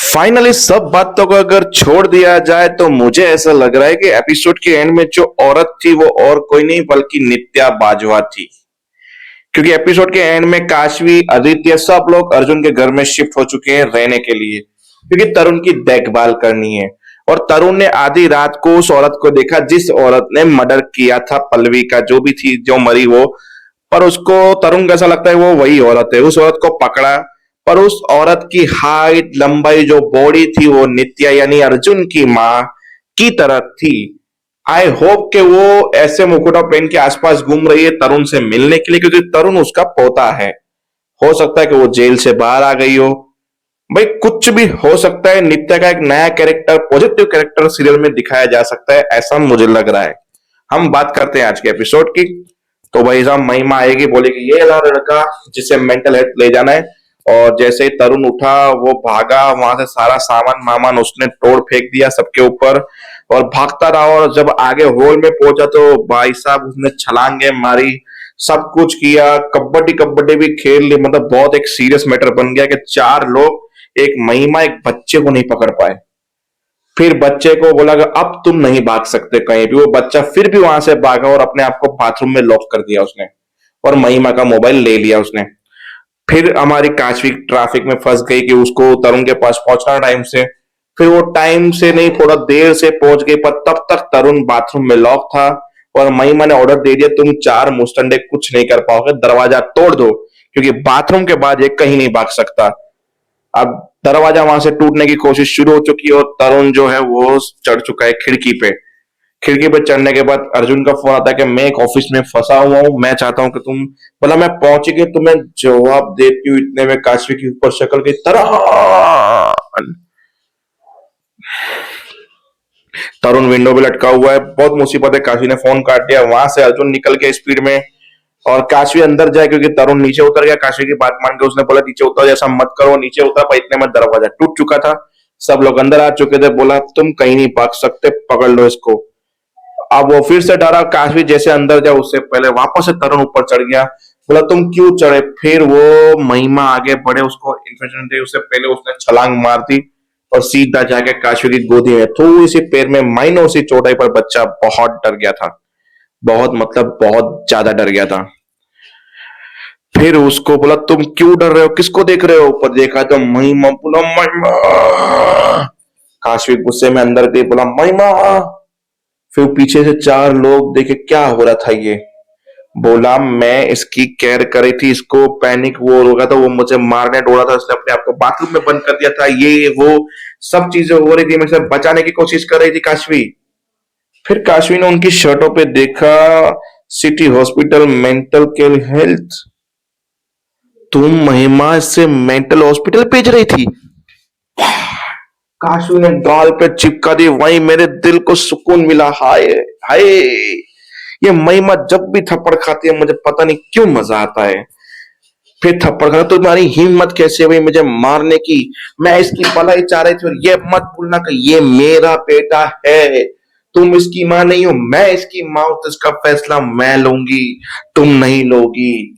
Finally सब बातों को अगर छोड़ दिया जाए तो मुझे ऐसा लग रहा है कि एपिसोड के एंड में जो औरत थी वो और कोई नहीं बल्कि नित्या बाजवा थी। क्योंकि एपिसोड के एंड में काशवी, आदित्य सब लोग अर्जुन के घर में शिफ्ट हो चुके हैं रहने के लिए, क्योंकि तरुण की देखभाल करनी है। और तरुण ने आधी रात को उस औरत को देखा जिस औरत ने मर्डर किया था पल्लवी का, जो भी थी जो मरी वो। पर उसको तरुण को ऐसा लगता है वो वही औरत है। उस औरत को पकड़ा, पर उस औरत की हाइट, लंबाई, जो बॉडी थी वो नित्या यानी अर्जुन की माँ की तरह थी। आई होप कि वो ऐसे मुकुटा पहन के आसपास घूम रही है तरुण से मिलने के लिए, क्योंकि तरुण उसका पोता है। हो सकता है कि वो जेल से बाहर आ गई हो। भाई कुछ भी हो सकता है। नित्या का एक नया कैरेक्टर, पॉजिटिव कैरेक्टर सीरियल में दिखाया जा सकता है, ऐसा मुझे लग रहा है। हम बात करते हैं आज के एपिसोड की। तो भाई साहब महिमा आएगी, बोलेगी ये ला लड़का जिसे मेंटल हेल्थ ले जाना है। और जैसे ही तरुण उठा वो भागा, वहां से सारा सामान मामान उसने तोड़ फेंक दिया सबके ऊपर और भागता रहा। और जब आगे हॉल में पहुंचा तो भाई साहब उसने छलांगे मारी, सब कुछ किया, कबड्डी कबड्डी भी खेल ली। मतलब बहुत एक सीरियस मैटर बन गया कि चार लोग, एक महिमा, एक बच्चे को नहीं पकड़ पाए। फिर बच्चे को बोला कि अब तुम नहीं भाग सकते कहीं भी। वो बच्चा फिर भी वहां से भागा और अपने आप को बाथरूम में लॉक कर दिया उसने, और महिमा का मोबाइल ले लिया उसने। फिर हमारी काशवी ट्रैफिक में फंस गई कि उसको तरुण के पास पहुंचना टाइम से। फिर वो टाइम से नहीं, थोड़ा देर से पहुंच गई, पर तब तक तरुण बाथरूम में लॉक था। और महिमा ने ऑर्डर दे दिया, तुम चार मुस्टंडे कुछ नहीं कर पाओगे, दरवाजा तोड़ दो, क्योंकि बाथरूम के बाद ये कहीं नहीं भाग सकता। अब दरवाजा वहां से टूटने की कोशिश शुरू हो चुकी है और तरुण जो है वो चढ़ चुका है खिड़की पे। खिड़की पे चढ़ने के बाद अर्जुन का फोन आता है कि मैं एक ऑफिस में फंसा हुआ हूं, मैं चाहता हूं कि तुम, बोला मैं पहुंच गई तुम्हें जवाब देती हूँ। इतने में काशवी की ऊपर शक्ल की तरह तरुण विंडो पे लटका हुआ है। बहुत मुसीबत है, काशवी ने फोन काट दिया। वहां से अर्जुन निकल के स्पीड में, और काशवी अंदर जाए क्योंकि तरुण नीचे उतर गया। काशवी की बात मान के उसने बोला नीचे उतर, जैसा मत करो। नीचे उतरा, पर इतने में दरवाजा टूट चुका था, सब लोग अंदर आ चुके थे। बोला तुम कहीं नहीं भाग सकते, पकड़ लो इसको। अब वो फिर से डरा। काशवी जैसे अंदर जाए उससे पहले वापस से तरुण ऊपर चढ़ गया। बोला तुम क्यों चढ़े। फिर वो महिमा आगे बढ़े, उसको इन्फेक्शन दे उससे पहले उसने छलांग मार दी और सीधा जाके काशवी की गोदी में, थोड़ी सी पैर में माइनर सी चोटाई पर बच्चा बहुत डर गया था। बहुत मतलब बहुत ज्यादा डर गया था। फिर उसको बोला तुम क्यों डर रहे हो, किसको देख रहे हो। ऊपर देखा तो महिमा। बोला महिमा। काशवी गुस्से में अंदर गई, बोला महिमा। फिर पीछे से चार लोग देखे क्या हो रहा था ये। बोला मैं इसकी केयर करी थी, इसको पैनिक वो हो गया था, वो मुझे मारने दौड़ा था, उसने अपने आप को बाथरूम में बंद कर दिया था, ये वो सब चीजें हो रही थी, मैं से बचाने की कोशिश कर रही थी काशवी। फिर काशवी ने उनकी शर्टों पे देखा, city hospital mental care health. तुम महिमा से मेंटल हॉस्पिटल भेज रही थी। काशवी ने गाल पे चिपका दी, वहीं मेरे दिल को सुकून मिला। हाय हाय, ये महिमा जब भी थप्पड़ खाती है मुझे पता नहीं क्यों मजा आता है। फिर थप्पड़ खाना, तुम्हारी हिम्मत कैसे हुई मुझे मारने की। मैं इसकी भलाई चाह रही थी, और ये मत भूलना कि ये मेरा बेटा है। तुम इसकी मां नहीं हो, मैं इसकी मां हूं, तो इसका फैसला मैं लूंगी, तुम नहीं लोगी।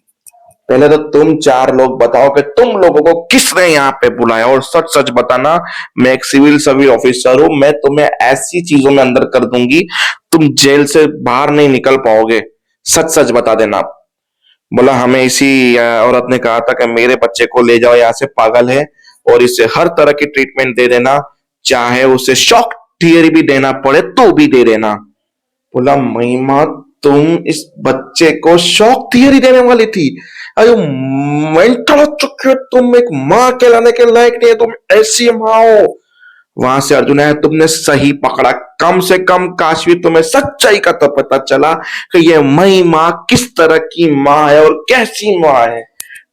पहले तो तुम चार लोग बताओ कि तुम लोगों को किसने यहाँ पे बुलाया, और सच सच बताना। मैं एक सिविल सर्विस ऑफिसर हूं, मैं तुम्हें ऐसी चीजों में अंदर कर दूंगी तुम जेल से बाहर नहीं निकल पाओगे। सच सच बता देना। बोला हमें इसी औरत ने कहा था कि मेरे बच्चे को ले जाओ यहाँ से, पागल है, और इसे हर तरह की ट्रीटमेंट दे देना, चाहे उसे शॉक थियरी भी देना पड़े तो भी दे देना। बोला महिमा तुम इस बच्चे को शॉक थियरी देने वाली थी। अरे मेंटल हो चुके हो तुम, एक माँ कहलाने के लायक नहीं है तुम, ऐसी माँ हो। वहां से अर्जुन है, तुमने सही पकड़ा। कम से कम काशवी तुम्हें सच्चाई का तो पता चला कि ये महिमा किस तरह की माँ है और कैसी माँ है।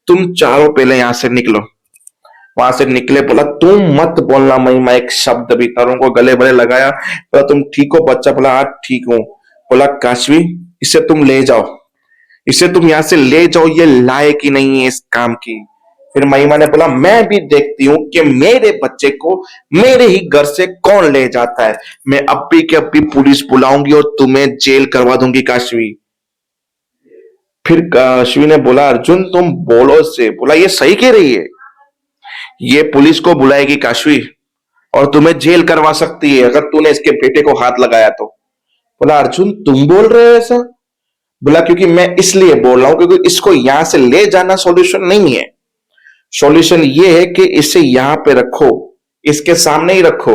तुम चारों पहले यहां से निकलो। वहां से निकले। बोला तुम मत बोलना महिमा एक शब्द भी। तरुण को गले गले लगाया। बोला तुम ठीक हो बच्चा। बोला हाँ ठीक हूं। बोला काशवी इसे तुम ले जाओ, इसे तुम यहां से ले जाओ, ये लायक ही नहीं है इस काम की। फिर महिमा ने बोला मैं भी देखती हूँ कि मेरे बच्चे को मेरे ही घर से कौन ले जाता है। मैं अब भी के अब भी पुलिस बुलाऊंगी और तुम्हें जेल करवा दूंगी काशवी। फिर काशवी ने बोला अर्जुन तुम बोलो से। बोला ये सही कह रही है, ये पुलिस को बुलाएगी काशवी। और तुम्हें जेल करवा सकती है अगर तूने इसके बेटे को हाथ लगाया तो। बोला अर्जुन तुम बोल रहे हो ऐसा? बोला क्योंकि मैं इसलिए बोल रहा हूं क्योंकि इसको यहां से ले जाना सॉल्यूशन नहीं है। सॉल्यूशन ये है कि इसे यहां पे रखो, इसके सामने ही रखो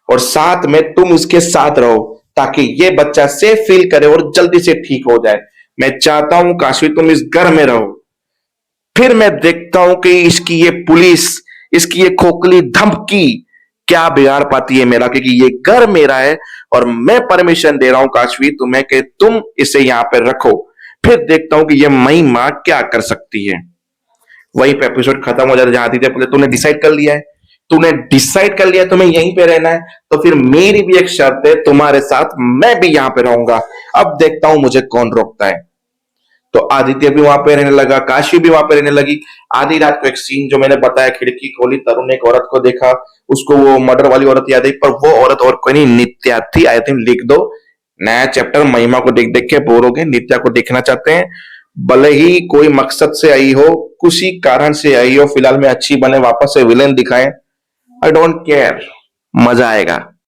और साथ में तुम इसके साथ रहो ताकि ये बच्चा सेफ फील करे और जल्दी से ठीक हो जाए। मैं चाहता हूं काशी तुम इस घर में रहो, फिर मैं देखता हूं कि इसकी ये पुलिस, इसकी ये खोखली धमकी क्या बिगाड़ पाती है मेरा, क्योंकि ये घर मेरा है और मैं परमिशन दे रहा हूं काशवी तुम्हें कि तुम इसे यहां पर रखो। फिर देखता हूं कि ये महिमा क्या कर सकती है। वहीं पे एपिसोड खत्म हो जाता है। जहां आदित्य बोले तूने डिसाइड कर लिया है, तूने डिसाइड कर लिया तुम्हें यहीं पे रहना है, तो फिर मेरी भी एक शर्त है, तुम्हारे साथ मैं भी यहां पे रहूंगा। अब देखता हूं मुझे कौन रोकता है। तो आदित्य भी वहां पे रहने लगा, काशी भी वहां पे रहने लगी। आधी रात को एक सीन जो मैंने बताया, खिड़की खोली, तरुण ने एक औरत को देखा, उसको वो मर्डर वाली औरत याद आई, पर वो औरत और कोई नहीं, नित्या थी। आई थिंक लिख दो नया चैप्टर, महिमा को देख देख के बोर हो गए, नित्या को देखना चाहते हैं। भले ही कोई मकसद से आई हो, किसी कारण से आई हो, फिलहाल में अच्छी बने, वापस से विलेन दिखाएं, आई डोंट केयर, मजा आएगा।